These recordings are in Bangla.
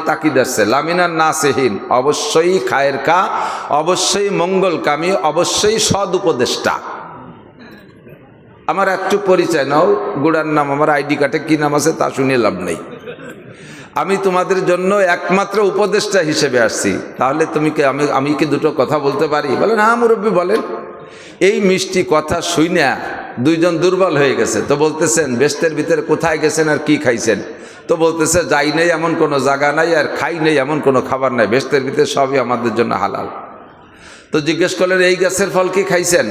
তাকিদ আসছে লামিনান নাসিহিন, অবশ্যই খায়ের কা, অবশ্যই মঙ্গলকামী, অবশ্যই সদ উপদেষ্টা। আমার একটু পরিচয় নাও, গুড়ার নাম, আমার আইডি কার্ডে কি নাম আছে তা শুনে লাভ নেই। আমি তোমাদের জন্য একমাত্র উপদেষ্টা হিসেবে আসছি। তাহলে আমি কি দুটো কথা বলতে পারি? বলেন হ্যাঁ মুরব্বী বলেন। এই মিষ্টি কথা শুইনা দুইজন দুর্বল হয়ে গেছে। তো বলতেছেন বেস্তের ভিতরে কোথায় গেছেন আর কি খাইছেন? তো বলতেছে যাই নেই এমন কোনো জায়গা নাই, আর খাই নেই এমন কোনো খাবার নাই, বেস্তের ভিতরে সবই আমাদের জন্য হালাল। তো জিজ্ঞেস করলেন এই গাছের ফল কি খাইছেন?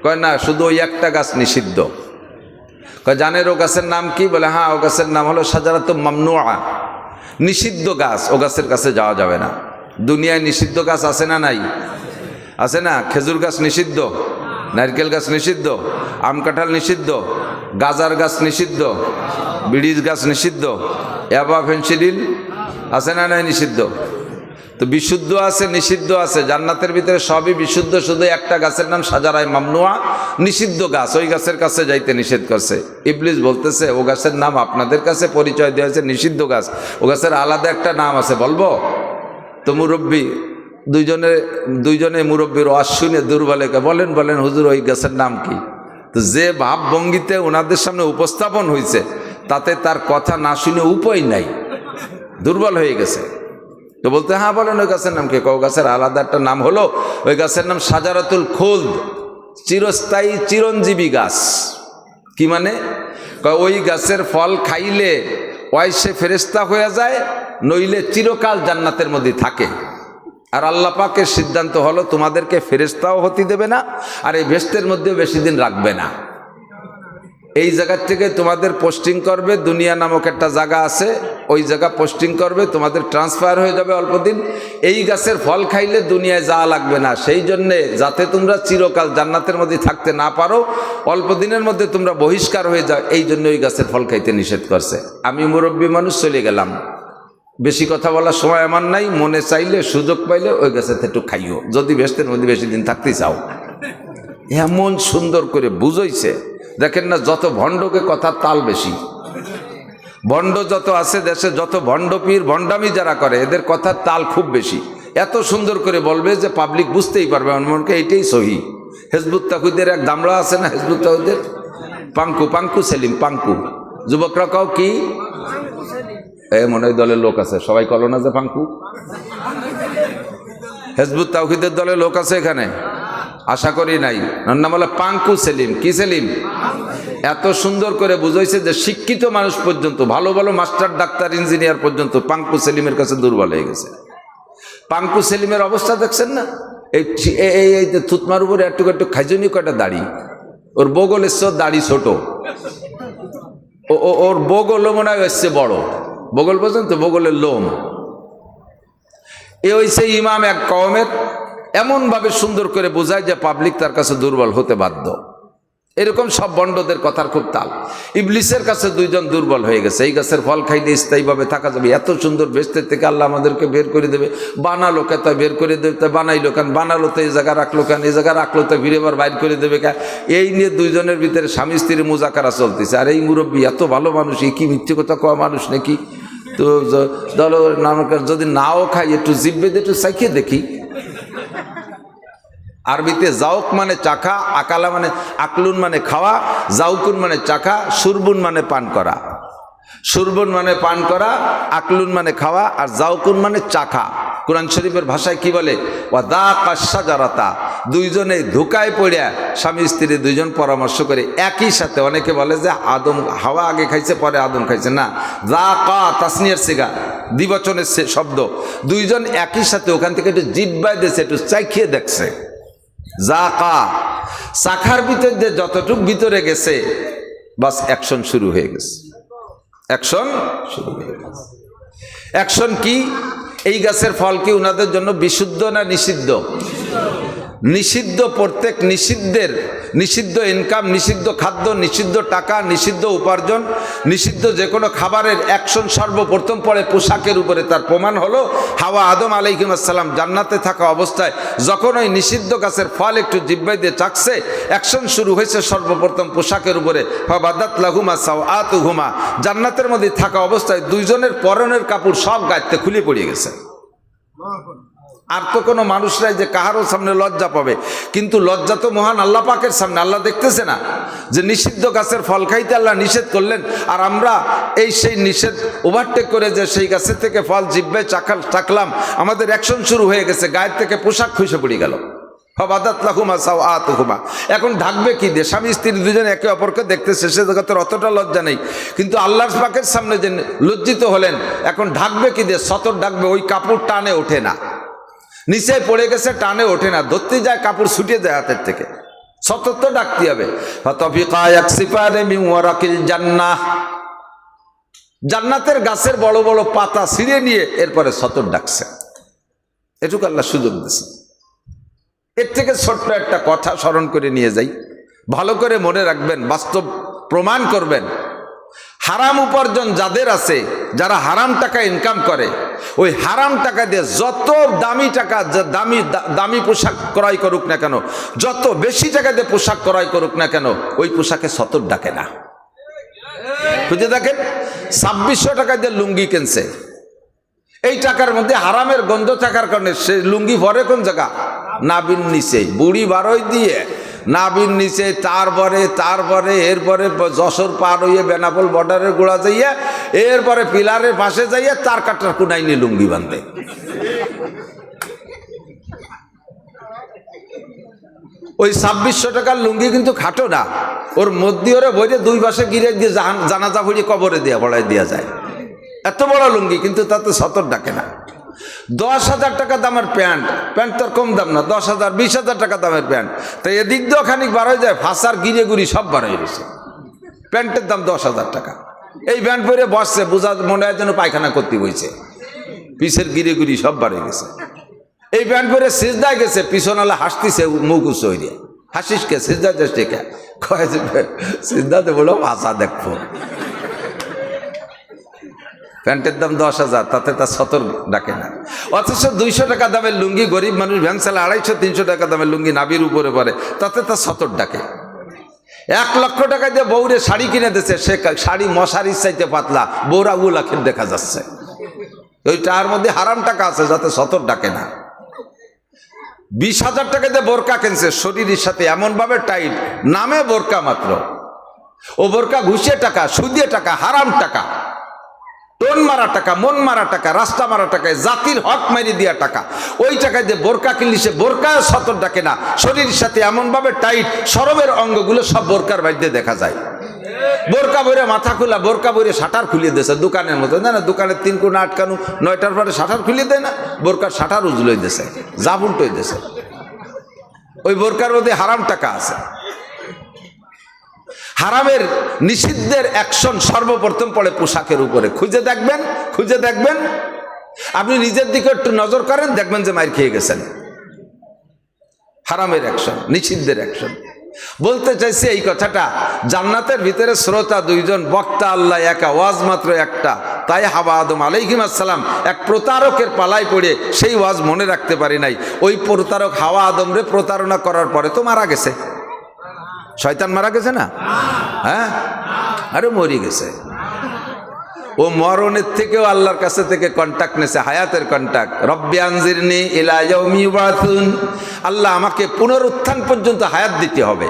কয় না, শুধু ওই একটা গাছ নিষিদ্ধ। কয় জানেন ও গাছের নাম কি? বলে হ্যাঁ, ও গাছের নাম হলো শাজারাতুম মামনুআ, নিষিদ্ধ গাছ, ও গাছের কাছে যাওয়া যাবে না। দুনিয়ায় নিষিদ্ধ গাছ আছে না নাই? আছে না? খেজুর গাছ নিষিদ্ধ, নারকেল গাছ নিষিদ্ধ, আম কাঁঠাল নিষিদ্ধ, গাজার গাছ নিষিদ্ধ, বিড়ির গাছ নিষিদ্ধ, অ্যাবা ফেন্সিডিল আছে না নাই? নিষিদ্ধ। তো বিশুদ্ধ আছে, নিষিদ্ধ আছে। জান্নাতের ভিতরে সবই বিশুদ্ধ, শুধু একটা গাছের নাম শাজারায়ে মামনুআ, নিষিদ্ধ গাছ, ওই গাছের কাছে যাইতে নিষেধ করছে। ইবলিস বলতেছে ও গাছের নাম আপনাদের কাছে পরিচয় দেওয়া হয়েছে নিষিদ্ধ গাছ, ও গাছের আলাদা একটা নাম আছে, বলবো? তো মুরব্বী দুইজনে মুরব্বীর ওয়াজ শুনে দুর্বলকে বলেন হুজুর ওই গাছের নাম কি? তো যে ভাবভঙ্গিতে ওনাদের সামনে উপস্থাপন হয়েছে তাতে তার কথা না শুনে উপায় নাই, দুর্বল হয়ে গেছে। তো বলতে হ্যাঁ বলেন ওই গাছের নাম কি? ওই গাছের আলাদা একটা নাম হলো, ওই গাছের নাম শাজারাতুল খুলদ, চিরস্থায়ী চিরঞ্জীবী গাছ। কি মানে? ওই গাছের ফল খাইলে ওই সে ফেরেশতা হয়ে যায়, নইলে চিরকাল জান্নাতের মধ্যে থাকে। আর আল্লাহ পাকের সিদ্ধান্ত হলো তোমাদেরকে ফেরেশতাও হতে দেবে না, আর এই বেহেশতের মধ্যেও বেশি দিন রাখবে না। এই জায়গার থেকে তোমাদের পোস্টিং করবে, দুনিয়া নামক একটা জায়গা আছে, ওই জায়গা পোস্টিং করবে, তোমাদের ট্রান্সফার হয়ে যাবে অল্প দিন। এই গাছের ফল খাইলে দুনিয়ায় যাওয়া লাগবে না, সেই জন্যে যাতে তোমরা চিরকাল জান্নাতের মধ্যে থাকতে না পারো, অল্প দিনের মধ্যে তোমরা বহিষ্কার হয়ে যাও, এই জন্য ওই গাছের ফল খাইতে নিষেধ করছে। আমি মুরব্বী মানুষ চলে গেলাম, বেশি কথা বলার সময় আমার নাই, মনে চাইলে সুযোগ পাইলে ওই গাছের একটু খাইও, যদি বেহেশতের মধ্যে বেশি দিন থাকতে চাও। এমন সুন্দর করে বুঝাইছে, দেখেন না যত ভণ্ডকে কথার তাল বেশি। ভণ্ড যত আছে দেশে, যত ভণ্ড পীর ভণ্ডামি যারা করে, এদের কথার তাল খুব বেশি। এত সুন্দর করে বলবে যে পাবলিক বুঝতেই পারবে মনকে এইটাই সহি। হিজবুত তাওহীদের এক দামড়া আছে না, হিজবুত তাওহীদের পাঙ্কু সেলিম, পাঙ্কু। যুবকরা কাও কি মনে হয় দলের লোক আছে, সবাই কলো না যে পাঙ্কু? হিজবুত তাওহীদের দলের লোক আছে এখানে? আশা করি নাই। নাম হলো পাঙ্কু সেলিম। কি সেলিম? এত সুন্দর করে বুঝাইছে যে শিক্ষিত মানুষ পর্যন্ত, ভালো ভালো মাস্টার, ডাক্তার, ইঞ্জিনিয়ার পর্যন্ত পাঙ্কু সেলিমের কাছে দুর্বল হয়ে গেছে। পাঙ্কু সেলিমের অবস্থা দেখছেন না? এই থুতমার উপরে একটু খাইজনি কয়টা দাড়ি, ওর বগলের দাড়ি ছোট, ওর বগলও মনে হয় এসছে বড়, বগল পর্যন্ত বগলের লোম। এ হইছে ইমাম এক কওমের। এমনভাবে সুন্দর করে বোঝায় যে পাবলিক তার কাছে দুর্বল হতে বাধ্য। এরকম সব বন্ডদের কথার খুব তাল। ইবলিসের কাছে দুইজন দুর্বল হয়ে গেছে। এই গাছের ফল খাইলে স্থায়ীভাবে থাকা যাবে, এত সুন্দর বেহেশতের থেকে আল্লাহ আমাদেরকে বের করে দেবে। বানালো কে তা বের করে দেবে, তা বানাইলো কেন? বানালো তো এই জায়গা রাখলো কেন? এই জায়গা রাখলো তো ফিরেবার বাইর করে দেবে কেন? এই নিয়ে দুইজনের ভিতরে স্বামী স্ত্রীর মুজাকারা চলতেছে। আর এই মুরব্বী এত ভালো মানুষ, এই কি মিথ্যে কথা কওয়া মানুষ নাকি? তো যদি নাও খাই একটু জিব্বে দিয়ে একটু চাখিয়ে দেখি। আরবিতে জাউক মানে চাখা, আকালা মানে আকলুন মানে খাওয়া, জাউকুন মানে চাখা, সুরবুন মানে পান করা। সুরবুন মানে পান করা, আকলুন মানে খাওয়া, আর জাউকুন মানে চাখা। কোরআন শরীফের ভাষায় কি বলে? ওয়াদাকা শাজারাতা, দুইজনে ধোকায় পড়িয়া স্বামী স্ত্রী দুইজন পরামর্শ করে একই সাথে। অনেকে বলে যে হাওয়া আগে খাইছে পরে আদম খাইছে, না, যাকা তাসনিয়ার সিগা, দ্বিবচনের শব্দ। দুইজন একই সাথে ওখান থেকে একটু জিহ্বায় দিয়েছে, একটু চাখিয়ে দেখছে। যাকা, চাখার ভিতর যে যতটুক ভিতরে গেছে, বাস অ্যাকশন শুরু হয়ে গেছে। অ্যাকশন শুরু হয়ে গেছে। অ্যাকশন কি? এই গাছের ফল কি ওনাদের জন্য বিশুদ্ধ না নিষিদ্ধ? নিষিদ্ধ প্রত্যেক নিষিদ্ধ ইনকাম, নিষিদ্ধ খাদ্য, নিষিদ্ধ টাকা, নিষিদ্ধ উপার্জন, নিষিদ্ধ যে কোনো খাবারের অ্যাকশন সর্বপ্রথম পড়ে পোশাকের উপরে। তার প্রমাণ হলো হাওয়া আদম আলাইহিস সালাম জান্নাতে থাকা অবস্থায় যখন ওই নিষিদ্ধ গাছের ফল একটু জিহ্বায় দিয়ে চাকছে, অ্যাকশন শুরু হয়েছে সর্বপ্রথম পোশাকের উপরে। ফাবাদাত লাহুমা সাওআতুহুমা, জান্নাতের মধ্যে থাকা অবস্থায় দুইজনের পরনের কাপড় সব গায়েতে খুলে পড়ে গেছে। আর তো কোনো মানুষরাই যে কাহারও সামনে লজ্জা পাবে, কিন্তু লজ্জা তো মহান আল্লাহ পাকের সামনে। আল্লাহ দেখতেছে না যে নিষিদ্ধ গাছের ফল খাইতে আল্লাহ নিষেধ করলেন, আর আমরা সেই নিষেধ ওভারটেক করে যে সেই গাছের থেকে ফল জিহ্বায় চাকলাম, আমাদের অ্যাকশন শুরু হয়ে গেছে, গায়ের থেকে পোশাক খুঁজে পড়ে গেল। ফাবাদাত লাহুমা সাওআতুহুমা, এখন ঢাকবে কি দিয়ে? স্বামী স্ত্রী দুজন একে অপরকে দেখতেছে, সে জগতের অতটা লজ্জা নেই, কিন্তু আল্লাহর পাকের সামনে যে লজ্জিত হলেন, এখন ঢাকবে কি দিয়ে? সতর ডাকবে, ওই কাপড় টানে ওঠে না, নিচে পড়ে গেছে, টানে ওঠে না, ধরতে যায় কাপড় ছুটিয়ে যায় হাতের থেকে, সতর তো ডাকতে হবে। জান্নাতের গাছের বড় বড় পাতা ছিঁড়ে নিয়ে এরপরে সতর ডাকছে। এটুকু আল্লাহ সুযোগ দিচ্ছে। এর থেকে ছোট্ট একটা কথা স্মরণ করে নিয়ে যাই, ভালো করে মনে রাখবেন, বাস্তব প্রমাণ করবেন। হারাম উপার্জন যাদের আছে, যারা হারাম টাকা ইনকাম করে, ওই হারাম টাকা দিয়ে যত দামি টাকা, দামি পোশাক ক্রয় করুক না কেন, যত বেশি টাকা দিয়ে পোশাক ক্রয় করুক না কেন, ওই পোশাকে সতর ডাকে না। খুঁজে দেখেন, 2600 টাকা দিয়ে লুঙ্গি কিনছে, এই টাকার মধ্যে হারামের গন্ধ থাকার কারণে সে লুঙ্গি ভরে কোন জায়গা? নাবির নিচে, বুড়ি বারোই দিয়ে নাবির নিচে, তারপরে এরপরে যশোর পার হইয়ে বেনাপোল বর্ডারের গোড়া যাইয়া, এরপরে পিলারের পাশে যাইয়া তার কাটার কুনাই নিয়ে লুঙ্গি বাঁধে। ওই 2600 টাকার লুঙ্গি কিন্তু খাটো না, ওর মধ্যে ওরে বইরে দুই পাশে গিরে দিয়ে জানাজা ভরিয়ে কবরে দিয়া বড়াই দেওয়া যায়, এত বড় লুঙ্গি, কিন্তু তাতে সতর ডাকে না। 10,000 টাকা দামের প্যান্ট তোর কম দাম না, 10,000 20,000 টাকা দামের প্যান্ট, তো এদিক দিয়েও খানিক বার হয়ে যায়, ফাঁসার গিরে গুড়ি সব বার হয়ে গেছে। প্যান্টের দাম 10,000 টাকা, এই প্যান্ট পরে বসছে, বোঝা মনে হয় যেন পায়খানা করতে বইছে, পিছের গিরে গুড়ি সব বার হয়ে গেছে। এই প্যান্ট পরে সিজদায় গেছে, পিছনালা হাসতিছে মুখ উঁচু হইয়া, হাসিস কে? সিজদা চেষ্টা কে? কয়ে সিজদাতে বলো ভাষা দেখো। প্যান্টের দাম 10,000, তাতে তার সতর ডাকে না। অথচ 200 টাকা দামের লুঙ্গি, গরিব মানুষ ভ্যান চালা 250-300 টাকা দামের লুঙ্গি নাবির উপরে পরে, তাতে তার সতর ডাকে। 1 লক্ষ টাকা দিয়ে বউরে শাড়ি কিনে দিচ্ছে, সে শাড়ি মশারির চাইতে পাতলা, বউরা উলাখের দেখা যাচ্ছে, ওইটার মধ্যে হারাম টাকা আছে, যাতে সতর ডাকে না। 20,000 টাকা দিয়ে বোরকা কিনছে, শরীরের সাথে এমনভাবে টাইট, নামে বোরকা মাত্র, ও বোরকা ঘুষিয়ে টাকা, সুদিয়ে টাকা, হারাম টাকা, টোন মারা টাকা, মন মারা টাকা, রাস্তা মারা টাকায় জাতির হক মেরে দেওয়া টাকা, ওই টাকায় দিয়ে বোরকা কিনলি, সে বোরকায় সতর ডাকে না। শরীরের সাথে এমনভাবে টাইট, সরবের অঙ্গগুলো সব বোরকার বাইরে দেখা যায়। বোরকা বইরে মাথা খোলা, বোরকা বইরে শাটার খুলিয়ে দিয়েছে দোকানের মতো, না দোকানের 3 কোণা আটকানো, 9টার পরে শাটার খুলিয়ে দেয় না, বোরকার শাটার উজলই দিয়েছে, যা উল্টোই দিয়েছে। ওই বোরকার মধ্যে হারাম টাকা আছে। হারামের নিষিদ্ধের অ্যাকশন সর্বপ্রথম পড়ে পোশাকের উপরে। খুঁজে দেখবেন, আপনি নিজের দিকে একটু নজর করেন, দেখবেন যে মাইর খেয়ে গেছেন। হারামের অ্যাকশন, নিষিদ্ধের অ্যাকশন। বলতে চাইছি এই কথাটা, জান্নাতের ভিতরে শ্রোতা 2 জন, বক্তা আল্লাহ একা, ওয়াজ মাত্র একটা। তাই হাওয়া আদম আলাইহিস সালাম এক প্রতারকের পালায় পড়ে সেই ওয়াজ মনে রাখতে পারি নাই। ওই প্রতারক হাওয়া আদমরে প্রতারণা করার পরে তো মারা গেছে, শয়তান মারা গেছে না? হ্যাঁ, আরে মরে গেছে। ও মরণের থেকেও আল্লাহর কাছে থেকে কন্টাক্ট নেছে, হায়াতের কন্টাক্ট। রব্বি আনজিরনি ইলা ইয়াউমি ইউবাসুন, আল্লাহ আমাকে পুনরুত্থান পর্যন্ত হায়াত দিতে হবে।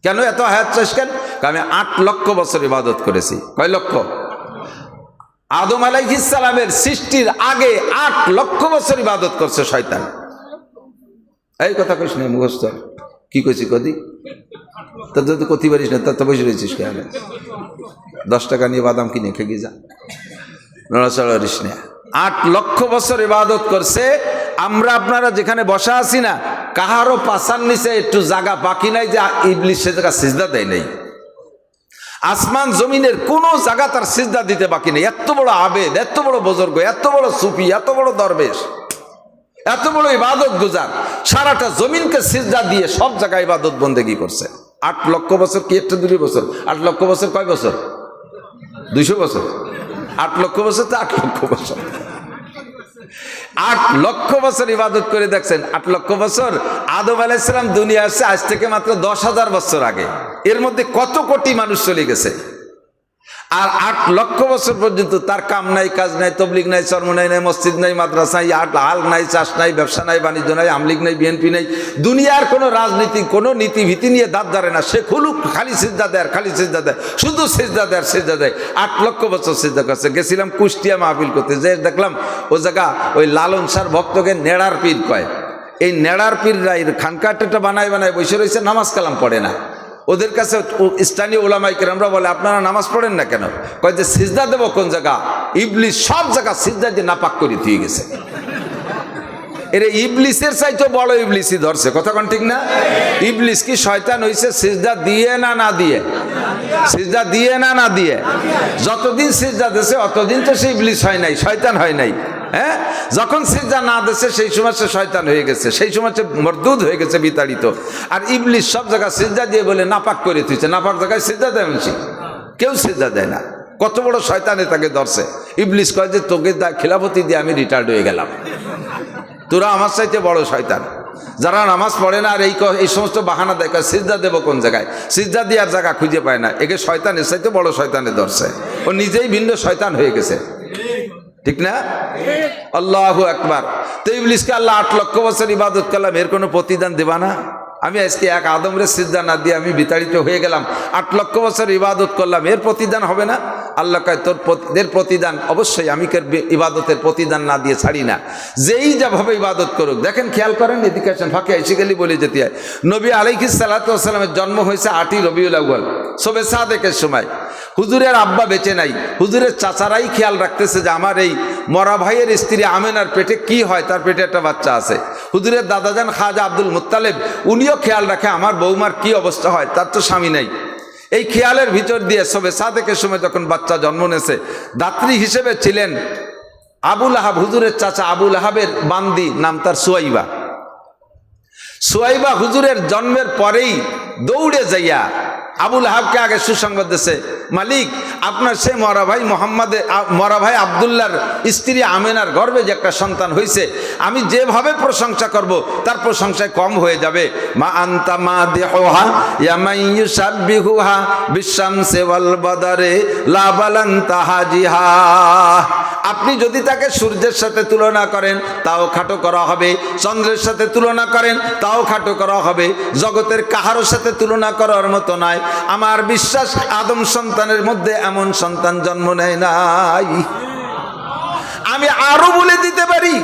কেন এত হায়াত চাস কেন? আমি 8 লক্ষ বছর ইবাদত করেছি। কয় লক্ষ? আদম আলাইহিস সালামের সৃষ্টির আগে 8 লক্ষ বছর ইবাদত করছে শয়তান। এই কথা কইস না মুখস্থ, কি কইছি কদি তোর যদি কতি পারিস না, তার তো বসে রয়েছিস কেন? 10 টাকা নিয়ে বাদাম কিনে খেয়ে যা, নড়াচড়া করিস না। 8 লক্ষ বছর ইবাদত করছে। আমরা আপনারা যেখানে বসা আছি না, কাহারও পাছার নিচে একটু জায়গা বাকি নাই যে ইবলিস সে জায়গা সিজদা দেয় নাই। আসমান জমিনের কোনো জায়গা তার সিজদা দিতে বাকি নেই। এত বড় আবেদ, এত বড় বুজুর্গ, এত বড় সুফি, এত বড় দরবেশ, এত বড় ইবাদত গুজার, সারাটা জমিনকে সিজদা দিয়ে সব জায়গায় ইবাদত বন্দেগি করছে। 8 লক্ষ বছর কি একটা 2 বছর? 8 লক্ষ বছর কয় বছর? 200 বছর। 8 লক্ষ বছর তো 8 লক্ষ বছর। 8 লক্ষ বছর ইবাদত করে দেখছেন। 8 লক্ষ বছর আদম আলাইহিস সালাম দুনিয়া আসছে আজ থেকে মাত্র 10,000 বছর আগে। এর মধ্যে কত কোটি মানুষ চলে গেছে। আর 8 লক্ষ বছর পর্যন্ত তার কাম নাই, কাজ নাই, তবলিগ নাই, চর্ম নাই, মসজিদ নাই, মাদ্রাসা নাই, হাল নাই, চাষ নাই, ব্যবসা নাই, বাণিজ্য নাই, আমলিগ নাই, বিএনপি নাই, দুনিয়ার কোনো রাজনীতি, কোনো নীতি ভীতি নিয়ে দাঁত ধরে না। সে খালি সিজদা দেয়, খালি সিজদা দেয়, শুধু সিজদা দেয়, সিজদা দেয়। 8 লক্ষ বছর সিজদা করছে। গেছিলাম কুষ্টিয়া মাহফিল করতে, যে দেখলাম ও জায়গা ওই লালন শাহর ভক্তকে নেড়ার পীর কয়। এই নেড়ার পীররা খানকাটা বানায় বানায় বসে রয়েছে, নামাজ কালাম পড়ে না। ওদের কাছে স্থানীয় ওলামায়ে কেরামরা বলে, আপনারা নামাজ পড়েন না কেন? কয় যে সিজদা দেব কোন জায়গা? ইবলিস সব জায়গা সিজদা দিয়ে নাপাক করে দিয়ে গেছে। এরে ইবলিসের চাইতে বড় ইবলিসই ধরছে। কথা কোন ঠিক না? ইবলিস কি শয়তান হইছে সিজদা দিয়ে না দিয়ে? সিজদা দিয়ে না দিয়ে? যতদিন সিজদা দিয়েছে অতদিন তো সে ইবলিস হয় নাই, শয়তান হয় নাই। হ্যাঁ, যখন সিজদা না দিয়েছে সেই সময় সে শয়তান হয়ে গেছে, সেই সময় সে মরদুদ হয়ে গেছে, বিতাড়িত। আর ইবলিস সব জায়গায় সিজদা দিয়ে বলে নাপাক করে দিচ্ছে। নাপাক জায়গায় সিজদা দেয় মানুষ? কেউ সিজদা দেয় না। কত বড় শয়তানে তাকে ধরছে। ইবলিস কয় যে তোকে খিলাফতি দিয়ে আমি রিটায়ার্ড হয়ে গেলাম, তোরা আমার চাইতে বড় শয়তান। যারা নামাজ পড়ে না আর এই সমস্ত বাহানা দেখা, সিজদা দেব কোন জায়গায়? সিজদা দেওয়ার জায়গা খুঁজে পায় না। একে শয়তানের চাইতে বড় শয়তানে ধরছে। ও নিজেই ভিন্ন শয়তান হয়ে গেছে, ঠিক না? আল্লাহু আকবার। তো ইবলিসকে আল্লাহ 8 লক্ষ বছর ইবাদত করলাম, এর কোনো প্রতিদান দেবা না? আমি আজকে এক আদমরে সিজদা না দিয়ে আমি বিতাড়িত হয়ে গেলাম, 8 লক্ষ বছর ইবাদত করলাম, এর প্রতিদান হবে না? আল্লাহ কয় তোর প্রতিদান অবশ্যই, আমি ইবাদতের প্রতিদান না দিয়ে ছাড়ি না। যেই যাভাবে ইবাদত করুক। দেখেন, খেয়াল করেন, এদিকে আসেন, ফাঁকে এসে গেলি বলে যেতে হয়। নবী আলাইহিস সালাতু ওয়াস সালামের জন্ম হয়েছে 8ই রবিউল আউয়াল, শবে সাদেকের সময়। হুজুরের আব্বা বেঁচে নাই, হুজুরের চাচারাই খেয়াল রাখতেছে যে আমার এই মরা ভাইয়ের স্ত্রী আমেনার পেটে কি হয়, তার পেটে একটা বাচ্চা আছে। হুজুরের দাদাজান খাজা আব্দুল মুত্তালেব উনিও খেয়াল রাখে আমার বৌমার কি অবস্থা হয়, তার তো স্বামী নাই। এই খেয়ালের ভিতর দিয়ে শবে সাদেকের সময় যখন বাচ্চা জন্ম নিয়েছে, দাত্রী হিসেবে ছিলেন আবুল আহাব, হুজুরের চাচা আবুল আহাবের বান্দি, নাম তার সুয়াইবা। সুয়াইবা হুজুরের জন্মের পরেই দৌড়ে যাইয়া আবুল আহাবকে আগে সুসংবাদ দিয়েছে, মালিক আপনার সে মরা ভাই আব্দুল্লাহর স্ত্রী আমেনার গর্ভে যে একটা সন্তান হয়েছে, আমি যেভাবে প্রশংসা করব তার প্রশংসায় কম হয়ে যাবে। মা আনতা মাদিহুহা ইয়া মান ইউসাব্বিহুহা বিশামসি ওয়াল বাদারে লা বালান্তা হাজিহা। আপনি যদি তাকে সূর্যের সাথে তুলনা করেন তাও খাটো করা হবে, চন্দ্রের সাথে তুলনা করেন তাও খাটো করা হবে, জগতের কাহারোর সাথে তুলনা করার মতো নয়। আমার বিশ্বাস আদম সন্তানের মধ্যে এমন সন্তান জন্ম নেয় নাই। আমি আরো বলে দিতে পারি,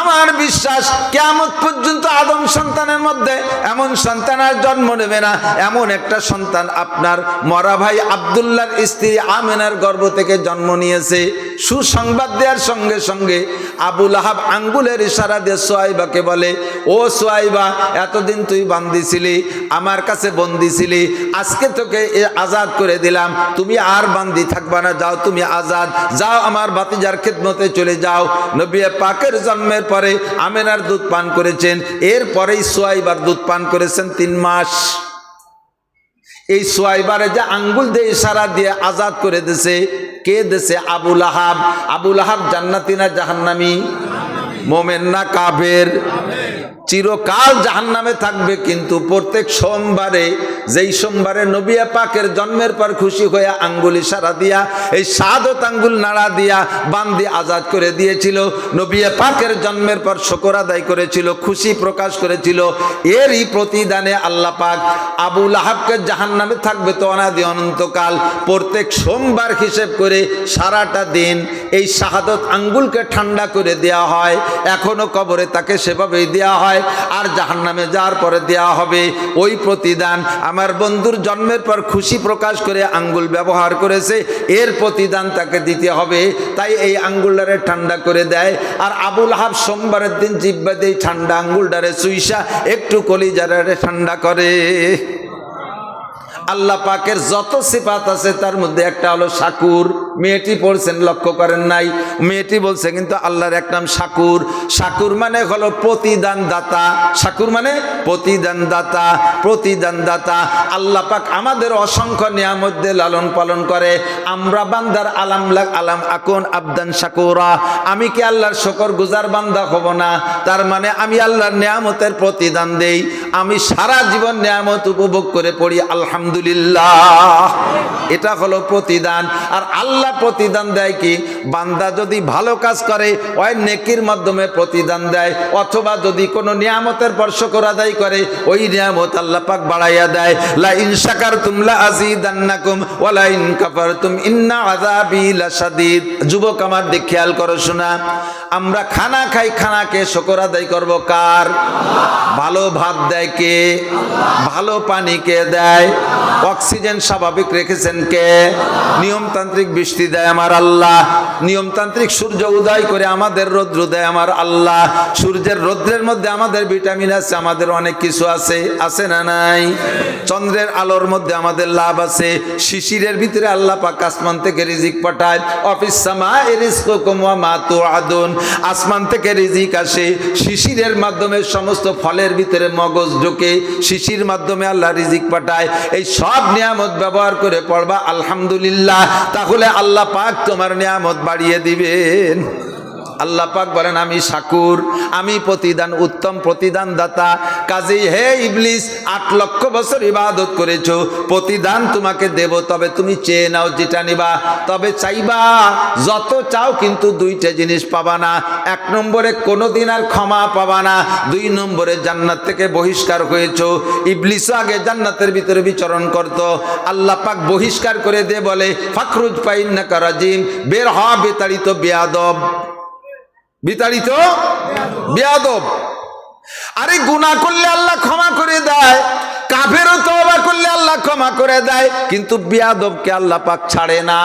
আমার বিশ্বাস কিয়ামত পর্যন্ত আদম সন্তানের মধ্যে এমন সন্তান আর জন্ম নেবে না। এমন একটা সন্তান আপনার মরা ভাই আব্দুল্লাহর স্ত্রী আমেনার গর্ভ থেকে জন্ম নিয়েছে। সুসংবাদ দেওয়ার সঙ্গে সঙ্গে আবুল আহাব আঙ্গুলের ইশারা দিয়ে সুয়াইবাকে বলে, ও সুয়াইবা, এতদিন তুই বান্দি ছিলি, আমার কাছে বন্দি ছিলি, আজকে তোকে আজাদ করে দিলাম, তুমি আর বান্দি থাকবা না, যাও তুমি আজাদ, যাও আমার ভাতিজার খেদমতে চলে যাও। নবী পাকের জন্মের পরে আমেনার দুধ পান করেছেন, এরপরেই সুয়াইবার দুধ পান করেছেন 3 মাস। এই সুয়াইবারে যে আঙ্গুল দিয়ে ইশারা দিয়ে আজাদ করে দিয়েছে, কে দিয়েছে? আবুল আহাব। আবুল আহাব জান্নাতি না জাহান্নামী? মোমেন না কাফের? চিরকাল জাহান্নামে থাকবে। কিন্তু প্রত্যেক সোমবারে, যেই সোমবারে নবী পাকের জন্মের পর খুশি হয়ে আঙ্গুল ইশারা দিয়া, এই শাহাদত আঙ্গুল নাড়া দিয়া বান্দি আজাদ করে দিয়েছিল, নবী পাকের জন্মের পর শুকর আদায় করেছিল, খুশি প্রকাশ করেছিল, এরই প্রতিদানে আল্লাহ পাক আবুল আহাবকে জাহান্নামে থাকবে তো অনাদি অনন্তকাল। প্রত্যেক সোমবার হিসেব করে সারাটা দিন এই শাহাদত আঙ্গুলকে ঠান্ডা করে দেওয়া হয়। এখনো কবরে তাকে সেভাবেই দেওয়া হয়। আর জাহান্নামে যাওয়ার পরে দেওয়া হবে ওই প্রতিদান। আমার বন্ধুর জন্মের পর খুশি প্রকাশ করে আঙ্গুল ব্যবহার করেছে, এর প্রতিদান তাকে দিতে হবে। তাই এই আঙ্গুলটারে ঠান্ডা করে দেয়। আর আবুল আহাব সোমবারের দিন জিহ্বা দিয়ে ঠান্ডা আঙ্গুলটারে চুইসা একটু কলিজারে ঠান্ডা করে। আল্লাহ পাকের যত সিফাত আছে তার মধ্যে একটা হলো শাকুর। মেয়েটি পড়ছেন লক্ষ্য করেন নাই? মেয়েটি বলছে কিন্তু আল্লাহর এক নাম শাকুর। শাকুর মানে হলো প্রতিদান দাতা। শাকুর মানে প্রতিদান দাতা, প্রতিদান দাতা। আল্লাহ পাক আমাদের অসংখ্য নিয়ামত দিয়ে লালন পালন করে। আমরা বান্দার আলাম আকুন আবদান শাকুরা, আমি কি আল্লাহর শুকর গুজার বান্দা হব না? তার মানে আমি আল্লাহর নিয়ামতের প্রতিদান দেই। আমি সারা জীবন নিয়ামত উপভোগ করে পড়ি আলহামদুলিল্লাহ। এটা হলো প্রতিদান। আর আল্লাহ প্রতিদান দেয় কি? বান্দা যদি ভালো কাজ করে ওই নেকির মাধ্যমে প্রতিদান দেয়, অথবা যদি কোনো নিয়ামতের পর শুকর আদায় করে ওই নিয়ামত আল্লাহ পাক বাড়াইয়া দেয়। লা ইন শাকারতুম লা আযীদান্নাকুম ওয়া লা ইন কাফারতুম ইন্না আযাবি লাশাদীদ। যুবক আমার দিক খেয়াল করো শোনা, আমরা খানা খাই, খানাকে শুকর আদায় করব কার? ভালো ভাত দেয় কে? ভালো পানি কে দেয়? অক্সিজেন স্বাভাবিক রেখেছেন কে? নিয়মতান্ত্রিক বৃষ্টি দেয় আমার আল্লাহ। নিয়মতান্ত্রিক সূর্য উদয় করে আমাদের রৌদ্র দেয় আমার আল্লাহ। সূর্যের রৌদ্রের মধ্যে আমাদের ভিটামিন আছে, আমাদের অনেক কিছু আছে, আছে না নাই? চন্দ্রের আলোর মধ্যে আমাদের লাভ আছে। শিশিরের ভিতরে আল্লাহ পাক আসমান থেকে রিজিক পাঠায়। অফিস সামা রিজকুকুম ওয়া মা তুআদুন, আসমান থেকে রিজিক আসে। শিশিরের মাধ্যমে সমস্ত ফলের ভিতরে মগজ ঢোকে, শিশির মাধ্যমে আল্লাহ রিজিক পাঠায়। এই সব নিয়ামত ব্যবহার করে পড়বা আলহামদুলিল্লাহ, তাহলে আল্লাহ পাক তোমার নিয়ামত বাড়িয়ে দিবেন। আল্লাহ পাক বলেন আমি শাকুর, আমি প্রতিদান, উত্তম প্রতিদান দাতা। কাজেই হে ইবলিস, 8 লক্ষ বছর ইবাদত করেছো, প্রতিদান তোমাকে দেব, তবে তুমি চেয়ে নাও যেটা নিবা। তবে চাইবা যত চাও, কিন্তু 2টা জিনিস পাবা না। 1 নম্বরে কোনোদিন আর ক্ষমা পাবা না, 2 নম্বরে জান্নাত থেকে বহিষ্কার হয়েছো। ইবলিসও আগে জান্নাতের ভিতরে বিচরণ করত, আল্লাহ পাক বহিষ্কার করে দিয়ে বলে ফাখরুজ ফাইন্নাকা রাজিম, বের হ বিতাড়িত বেয়াদব, বিতাড়িত বেয়াদব। আরে গুনাহ করলে আল্লাহ ক্ষমা করে দেয়, কাফেরও তওবা করলে আল্লাহ ক্ষমা করে দেয়, কিন্তু বেয়াদবকে আল্লাহ পাক ছাড়ে না।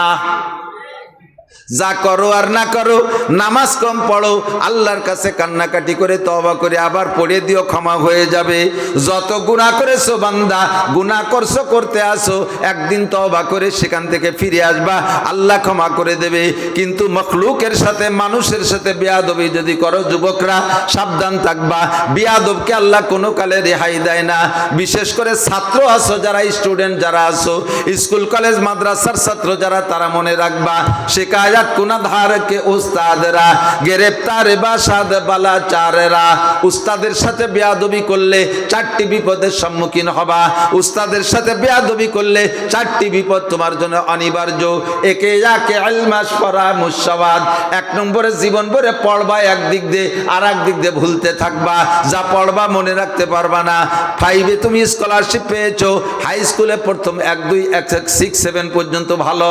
যা করো আর না করো, নামাজ কম পড়ো, আল্লাহর কাছে কান্নাকাটি করে তওবা করে আবার পড়ে দিও, ক্ষমা হয়ে যাবে। যত গুনাহ করেছো বান্দা, গুনাহ করছো, করতে আসো, একদিন তওবা করে সেখান থেকে ফিরে আসবা, আল্লাহ ক্ষমা করে দেবে। কিন্তু মখলুকের সাথে, মানুষের সাথে বেয়াদবি যদি করো, যুবকরা সাবধান থাকবা। বেয়াদবকে আল্লাহ কোনো কালে রেহাই দেয় না। বিশেষ করে ছাত্র আছো যারা, স্টুডেন্ট যারা আছো, স্কুল কলেজ মাদ্রাসার ছাত্র যারা, তারা মনে রাখবা, শেখায় কুনাধার কে উস্তাদরা গ্রেফতার বাসাদ বালা চারেরা। উস্তাদের সাথে বেয়াদবি করলে 4টি বিপদের সম্মুখীন হবা। উস্তাদের সাথে বেয়াদবি করলে 4টি বিপদ তোমার জন্য অনিবার্য। একে একে ইলমাস পড়া মুসাওয়াদ। 1 নম্বরে জীবন ভরে পড়বা একদিক দিয়ে, আর একদিক দিয়ে ভুলতে থাকবা। যা পড়বা মনে রাখতে পারবা না। 5-এ তুমি স্কলারশিপ পেয়েছো, হাই স্কুলে প্রথম 1, 2, 6, 7 পর্যন্ত ভালো,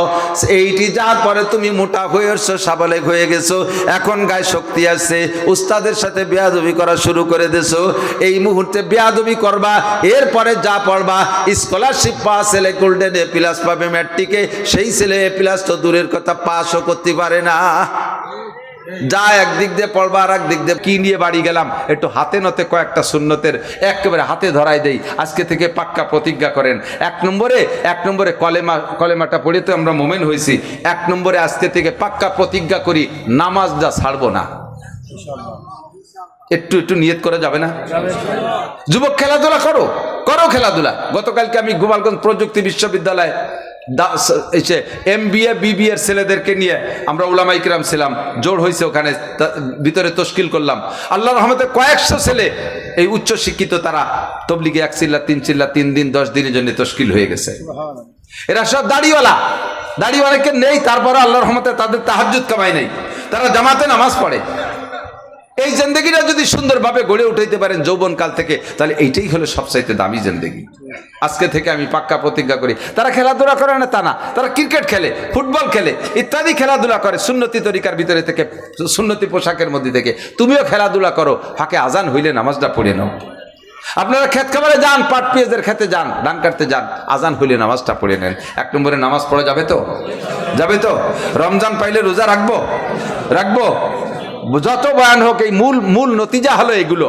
8 যাওয়ার পরে তুমি মোটা হয়ে এসছো, সাবালেক হয়ে গেছো, এখন গায়ে শক্তি আছে, উস্তাদের সাথে বেয়াদবি করা শুরু করে দিছো। এই মুহূর্তে বেয়াদবি করবা, এরপরে যা পড়বা, স্কলারশিপ পাওয়া ছেলে গোল্ডেন A+ পাবে ম্যাট্রিকে, সেই ছেলে A+ তো দূরের কথা, পাসও করতে পারে না। যা একদিক দিয়ে পড়বা, আর একদিক দিয়ে কি নিয়ে বাড়ি গেলাম, একটু হাতে নতে কয়েকটা সুন্নতের একেবারে হাতে ধরাই দেই। আজকে থেকে পাক্কা প্রতিজ্ঞা করেন। 1 নম্বরে কলেমাটা পড়ে তো আমরা মোমেন হয়েছি। 1 নম্বরে আজকে থেকে পাক্কা প্রতিজ্ঞা করি, নামাজটা ছাড়বো না। একটু নিয়ত করা যাবে না? যুবক খেলাধুলা করো, খেলাধুলা। গতকালকে আমি গোপালগঞ্জ প্রযুক্তি বিশ্ববিদ্যালয়ে MBA BBA এর ছেলেদেরকে নিয়ে আমরা উলামায়ে কিরাম ছিলাম, জোর হয়েছে ওখানে, ভিতরে তশকিল করলাম। আল্লাহর রহমতে কয়েকশো ছেলে এই উচ্চ শিক্ষিত, তারা তবলিগে 1 চিল্লা 3 চিল্লা 3 দিন 10 দিনের জন্য তশকিল হয়ে গেছে। এরা সব দাড়িওয়ালাকে নেই, তারপরে আল্লাহর রহমতে তাদের তাহাজ্জুদ কামাই নেই, তারা জামাতে নামাজ পড়ে। এই জিন্দেগিটা যদি সুন্দরভাবে গড়ে উঠাইতে পারেন যৌবনকাল থেকে, তাহলে এইটাই হলো সবচাইতে দামি জিন্দেগি। আজকে থেকে আমি পাক্কা প্রতিজ্ঞা করি। তারা খেলাধুলা করে না তা না, তারা ক্রিকেট খেলে, ফুটবল খেলে, ইত্যাদি খেলাধুলা করে সুন্নতি তরিকার ভিতরে থেকে, সুন্নতি পোশাকের মধ্যে থেকে। তুমিও খেলাধুলা করো, ফাঁকে আজান হইলে নামাজটা পড়ে নাও। আপনারা ক্ষেত খামারে যান, পাট পেঁয়াজের খেতে যান, ধান কাটতে যান, আজান হইলে নামাজটা পড়ে নেন। 1 নম্বরে নামাজ পড়া যাবে তো? রমজান পাইলে রোজা রাখবো। যত বয়ান হোক, এই মূল নতিজা হলো এগুলো।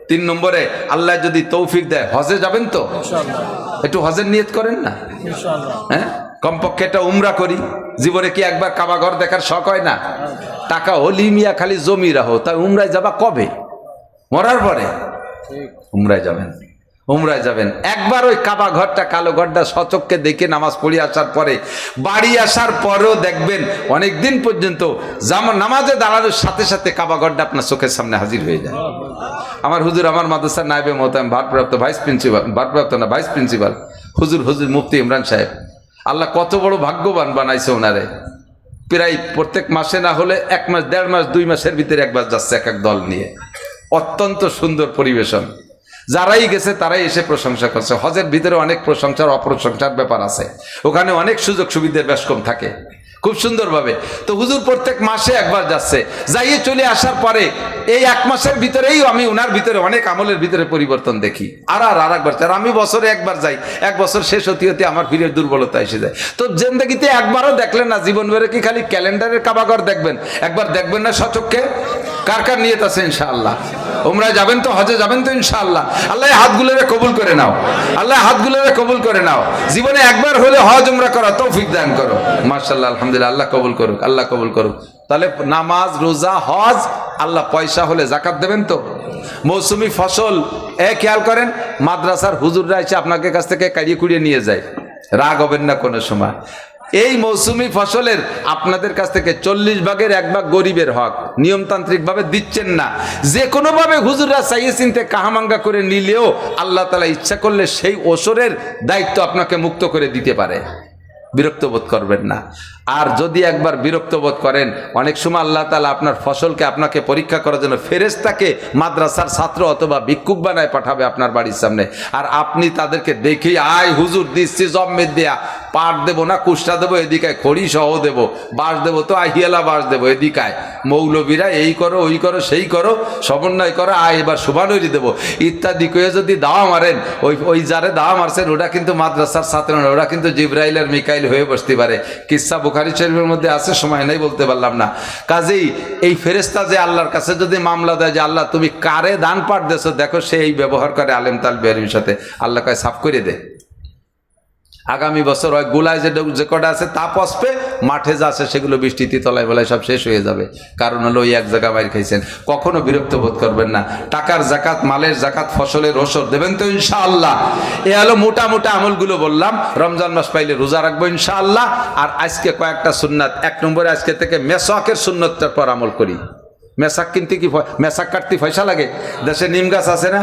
3 নম্বরে আল্লাহ যদি তৌফিক দেয়, হজে যাবেন তো? একটু হজের নিয়ত করেন না? হ্যাঁ, কমপক্ষে একটা উমরা করি। জীবনে কি একবার কাবা ঘর দেখার শখ হয় না? টাকা হলি মিয়া খালি জমি রাখো, তাই উমরায় যাবা কবে? মরার পরে উমরায় যাবেন, উমরায় যাবেন। একবার ওই কাবা ঘরটা, কালো ঘরটা সচক্ষে দেখে নামাজ পড়ে আসার পরে, বাড়ি আসার পরেও দেখবেন অনেক দিন পর্যন্ত নামাজে দাঁড়ানোর সাথে সাথে কাবা ঘরটা আপনার চোখের সামনে হাজির হয়ে যায়। আমার হুজুর, আমার মাদ্রাসার নায়েবে মোহতারাম ভারপ্রাপ্ত ভাইস প্রিন্সিপাল হুজুর মুফতি ইমরান সাহেব, আল্লাহ কত বড় ভাগ্যবান বানাইছে ওনারে। প্রায় প্রত্যেক মাসে না হলে 1 মাস 1.5 মাস 2 মাসের ভিতরে একবার যাচ্ছে এক এক দল নিয়ে। অত্যন্ত সুন্দর পরিবেশন, যারাই গেছে তারাই এসে প্রশংসা করছে। হজের ভিতরে অনেক প্রশংসার অপ্রশংসার ব্যাপার আছে, ওখানে অনেক সুযোগ সুবিধার বেশ কম থাকে, খুব সুন্দরভাবে। তো হুজুর প্রত্যেক মাসে একবার যাচ্ছে, যাইয়ে চলে আসার পরে এই 1 মাসের ভিতরেই আমি ওনার ভিতরে অনেক আমলের ভিতরে পরিবর্তন দেখি। আর একবার, আর আমি বছরে একবার যাই, 1 বছর শেষ হতে হতে আমার ফিরের দুর্বলতা এসে যায়। তো জিন্দেগিতে একবারও দেখলেন না, জীবন ভরে কি খালি ক্যালেন্ডারের কাবাঘর দেখবেন? একবার দেখবেন না সচক্ষে? কার কার নিয়ত আছে ইনশাআল্লাহ? উমরায় যাবেন তো, হজে যাবেন তো ইনশাআল্লাহ? আল্লাহ হাতগুলোরে কবুল করে নাও, আল্লাহ হাতগুলোরে কবুল করে নাও। জীবনে একবার হলে হজ উমরা করা তৌফিক দান করো। মাশাআল্লাহ, আলহামদুলিল্লাহ, আল্লাহ কবুল করুক, আল্লাহ কবুল করুক। তাহলে নামাজ, রোজা, হজ, আল্লাহ পয়সা হলে যাকাত দেবেন তো? মৌসুমি ফসল খেয়াল করেন, মাদ্রাসার হুজুররা এসে আপনাকে কাছ থেকে কাড়িয়ে কুড়িয়ে নিয়ে যায়, রাগ হবেন না কোনো সময়। এই মৌসুমি ফসলের আপনাদের কাছ থেকে 40 ভাগের 1 ভাগ গরিবের হক নিয়মতান্ত্রিক ভাবে দিচ্ছেন না। যে কোনো ভাবে হুজুররা চাইয়ে চিনতে কাহামাঙ্গা করে নিলেও আল্লাহ তাআলা ইচ্ছা করলে সেই ওসরের দায়িত্ব আপনাকে মুক্ত করে দিতে পারে। বিরক্ত বোধ করবেন না। আর যদি একবার বিরক্ত বোধ করেন, অনেক সময় আল্লাহ তাআলা আপনার ফসলকে আপনাকে পরীক্ষা করার জন্য ফেরেশতাকে মাদ্রাসার ছাত্র অথবা ভিক্ষুক বানায় পাঠাবে আপনার বাড়ির সামনে, আর আপনি তাদেরকে দেখেই আয় হুজুর দিচ্ছি জম্মের দেয়া, পাট দেবো না কুষ্টা দেবো, এদিকায় খড়ি সহ দেবো, বাঁশ দেবো তো আহিয়ালা বাঁশ দেবো, এদিকায় মৌলবীরা এই করো ওই করো সেই করো, সমন্বয় করো, আয় এবার শুভানৈরি দেবো ইত্যাদি করে যদি দাওয়া মারেন, ওই যারে দাওয়া মারছেন ওরা কিন্তু মাদ্রাসার ছাত্র না, ওরা কিন্তু জিবরাইল আর মিকাইল হয়ে বসতে পারে। কিসসা বুখারী শরীফের মধ্যে আছে, সময় নাই বলতে পারলাম না। কাজেই এই ফেরেশতা যে আল্লাহর কাছে যদি মামলা দেয় যে আল্লাহ তুমি কারে দান পাঠ দেছো, দেখো সে এই ব্যবহার করে আলেম তালবের সাথে, আল্লাহ কয় সাফ করে দে। আগামী বছর হয় গোলায় যে কটা আছে তা পসপে, মাঠে যা আছে সেগুলো বৃষ্টিতে তলায় বলায় সব শেষ হয়ে যাবে। কারণ হলো ওই এক জায়গা বাইর খাইছেন। কখনো বিরক্ত বোধ করবেন না। টাকার জাকাত, মালের জাকাত, ফসলের ওসর দেবেন তো ইনশাআল্লাহ? এ হলো মোটা মোটা আমলগুলো বললাম। রমজান মাস পাইলে রোজা রাখবো ইনশাআল্লাহ। আর আজকে কয়েকটা সুন্নাত, 1 নম্বরে আজকে থেকে মেসাকের সুন্নতটার পর আমল করি। মেসাক কিনতে কি মেসাক কাটতে পয়সা লাগে? দেশে নিম গাছ আছে না,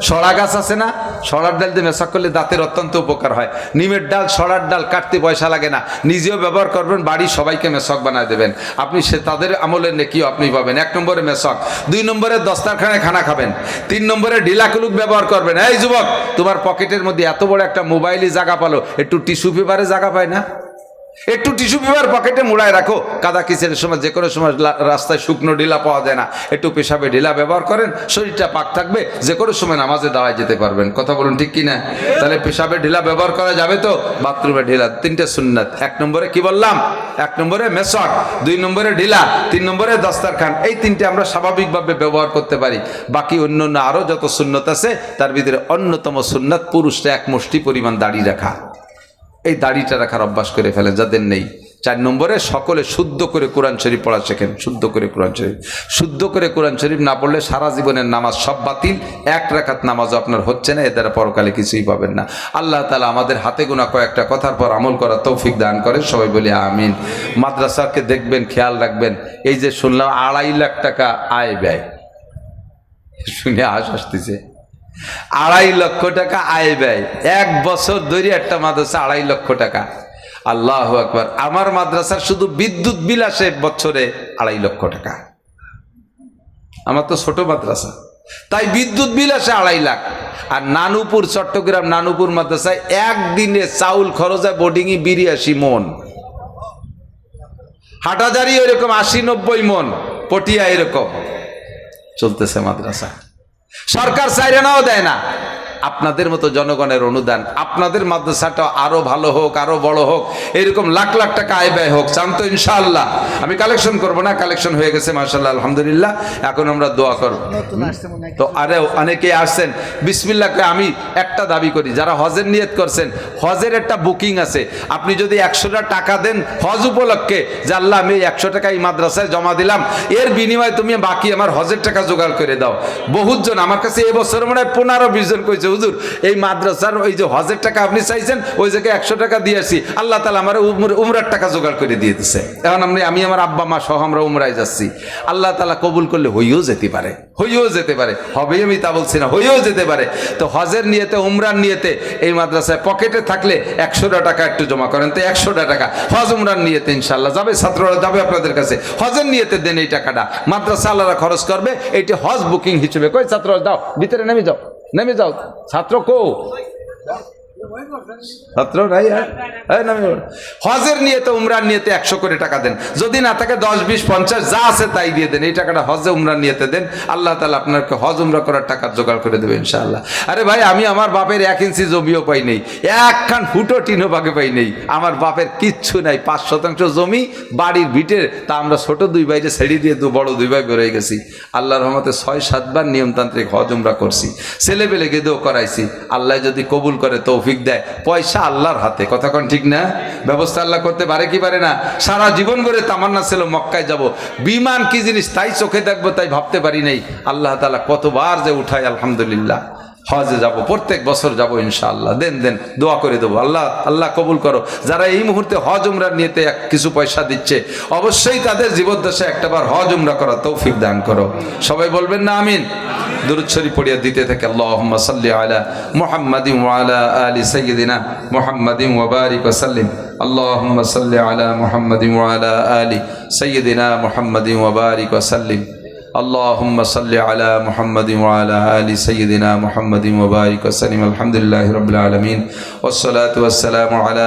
সড়া গাছ আছে না, সড়ার ডাল দিয়ে মেসাক করলে দাঁতের অত্যন্ত উপকার হয়। নিমের ডাল, সড়ার ডাল কাটতে পয়সা লাগে না, নিজেও ব্যবহার করবেন, বাড়ির সবাইকে মেসক বানায় দেবেন আপনি, সে তাদের আমলের নেকিও আপনি পাবেন। 1 নম্বরে মেসক, 2 নম্বরে দস্তারখানায় খানা খাবেন, 3 নম্বরে ঢিলাকুলুক ব্যবহার করবেন। এই যুবক, তোমার পকেটের মধ্যে এত বড় একটা মোবাইলই জায়গা পালো, একটু টিস্যু পেপারে জায়গা পায় না? একটু টিস্যু পেপার পকেটে মুড়ায় রাখো, কাদা কিচেনের সময়, যে কোনো সময় রাস্তায় শুকনো ঢিলা পাওয়া যায় না, একটু পেশাবে ঢিলা ব্যবহার করেন, শরীরটা পাক থাকবে, যে কোনো সময় নামাজে দাওয়ায় যেতে পারবেন। কথা বলুন ঠিক কিনা? তাহলে পেশাবে ঢিলা ব্যবহার করা যাবে তো? বাথরুমে ঢিলা, 3টে সুন্নাত। 1 নম্বরে কি বললাম? 1 নম্বরে মেসক, 2 নম্বরে ঢিলা, 3 নম্বরে দস্তারখান। এই 3টে আমরা স্বাভাবিকভাবে ব্যবহার করতে পারি। বাকি অন্যান্য আরও যত সুন্নত আছে তার ভিতরে অন্যতম সুন্নাত পুরুষরা 1 মুষ্টি পরিমাণ দাড়ি রাখা। এই দাড়িটা রাখার অভ্যাস করে ফেলেন যাদের নেই। 4 নম্বরে সকলে শুদ্ধ করে কোরআন শরীফ পড়া শেখেন। শুদ্ধ করে কোরআন শরীফ, শুদ্ধ করে কোরআন শরীফ না পড়লে সারা জীবনের নামাজ সব বাতিল। 1 রাকাত নামাজও আপনার হচ্ছে না, এ দ্বারা পরকালে কিছুই পাবেন না। আল্লাহ তাআলা আমাদের হাতে গোনা কয়েকটা কথার পর আমল করার তৌফিক দান করে, সবাই বলি আমিন। মাদ্রাসাকে দেখবেন, খেয়াল রাখবেন। এই যে শুনলাম 2.5 লাখ টাকা আয় ব্যয়, শুনে আসতেছে 2.5 লক্ষ টাকা আয় ব্যয়, 1 বছর ধরে একটা মাদ্রাসা 2.5 লক্ষ টাকা। আল্লাহু আকবার। আমার মাদ্রাসার শুধু বিদ্যুৎ বিল আসে বছরে 2.5 লক্ষ টাকা। আমার তো ছোট মাদ্রাসা, তাই বিদ্যুৎ বিল আসে 2.5 লাখ। আর নানুপুর, চট্টগ্রাম নানুপুর মাদ্রাসায় একদিনে চাউল খরচ হয় বোর্ডিংয়ে 82 মন, হাটাজারি এরকম 80-90 মন, পটিয়া এরকম চলতেছে মাদ্রাসা। সরকার চাইরানাও দেয় না। আপনাদের মতো জনগণের অনুদান, আপনাদের মাদ্রাসাটা আরো ভালো হোক, আরো বড় হোক, এরকম লাখ লাখ টাকা আয় ব্যয় হোক, চান তো ইনশাআল্লাহ? আমি কালেকশন করব না, কালেকশন হয়ে গেছে মাশাআল্লাহ আলহামদুলিল্লাহ। এখন আমরা দোয়া করব। তো আরে অনেকে আসছেন বিসমিল্লাহ করে। আমি একটা দাবি করি, যারা হজের নিয়ত করছেন, হজের একটা বুকিং আছে, আপনি যদি 100টা টাকা দেন হজ উপলক্ষে, যে আল্লাহ আমি 100 টাকা এই মাদ্রাসায় জমা দিলাম, এর বিনিময়ে তুমি বাকি আমার হজের টাকা জোগাড় করে দাও। বহুত জন আমার কাছে এবছর মনে হয় 15-20 জন কইছে, হুজুর এই মাদ্রাসার ওই যে হজের টাকা আপনি চাইছেন, ওই জায়গায় 100 টাকা দিয়েছি, আল্লাহ তাআলা আমার উমরার টাকা জোগাড় করে দিয়ে দিচ্ছে। এখন আমি আমার আব্বা মা সহ আমরা উমরায় যাচ্ছি। আল্লাহ তাআলা কবুল করলে হইও যেতে পারে, হইও যেতে পারে, হবে আমি তা বলছি না, হইও যেতে পারে। তো হজের নিয়তে, উমরার নিয়তে এই মাদ্রাসায় পকেটে থাকলে 100টা টাকা একটু জমা করেন, তো 100টা টাকা হজ উমরার নিয়তে ইনশাআল্লাহ যাবে, ছাত্ররা যাবে আপনাদের কাছে। হজের নিয়তে দেন এই টাকাটা, মাদ্রাসা আল্লাহরা খরচ করবে, এইটা হজ বুকিং হিসেবে। কই ছাত্ররা দাও, ভিতরে নেমে যাও, নেমে যাও। ছাত্র কো? ছাত্র নাই। হজের নিয়তে, উমরার নিয়তে 100 করে টাকা দেন, যদি না থাকে 10, 20, 50 যা আছে তাই দিয়ে দেন। এই টাকাটা হজে উমরার নিয়তে দেন, আল্লাহ তাআলা আপনাকে হজ উমরা করার টাকা জোগাড় করে দেবে ইনশাআল্লাহ। আরে ভাই, আমি আমার বাপের 1 ইঞ্চি জমিও পাই নেই, একখান ফুটো টিনও ভাগে পাই নেই। আমার বাপের কিচ্ছু নাই, 5 শতাংশ জমি, বাড়ির ভিটের, তা আমরা ছোট 2 ভাইরে ছেড়ে দিয়ে বড় 2 ভাই বেরোয় গেছি। আল্লাহর রহমতে 6-7 বার নিয়মতান্ত্রিক হজ উমরা করছি, ছেলে পেলে গেদেও করাইছি। আল্লাহ যদি কবুল করে, তৌফিক দেয়, পয়সা আল্লাহর হাতে, কথা কোন ঠিক না? ব্যবস্থা আল্লাহ করতে পারে কি পারে না? সারা জীবন ধরে তামান্না ছিল মক্কায় যাব, বিমান কি জিনিস তাই চোখে দেখবো তাই ভাবতে পারি নাই। আল্লাহ তাআলা কতবার যে উঠায়, আলহামদুলিল্লাহ। হজে যাব, প্রত্যেক বছর যাব ইনশাআল্লাহ। দেন দেন, দোয়া করে দেবো, আল্লাহ আল্লাহ কবুল করো। যারা এই মুহূর্তে হজ উমরার নিয়তে কিছু পয়সা দিচ্ছে, অবশ্যই তাদের জীবদ্দশায় একটাবার হজ উমরা করা তৌফিক দান করো। সবাই বলবেন না আমিন? দুরূদ শরীফ পড়িয়া দিতে থাকে, আল্লাহুম্মা সাল্লি আলা মুহাম্মাদিন ওয়া আলা আলি সাইয়্যিদিনা মুহাম্মাদিন ওয়া বারিক ওয়া সাল্লিম। আল্লাহুম্মা সাল্লি আলা মুহাম্মাদিন ওয়া আলা আলি সাইয়্যিদিনা মুহাম্মাদিন ওয়া বারিক ওয়া সাল্লিম। اللهم صل على محمد وعلى آل سيدنا محمد وبارك وسلم. الحمد لله رب العالمين والصلاة والسلام على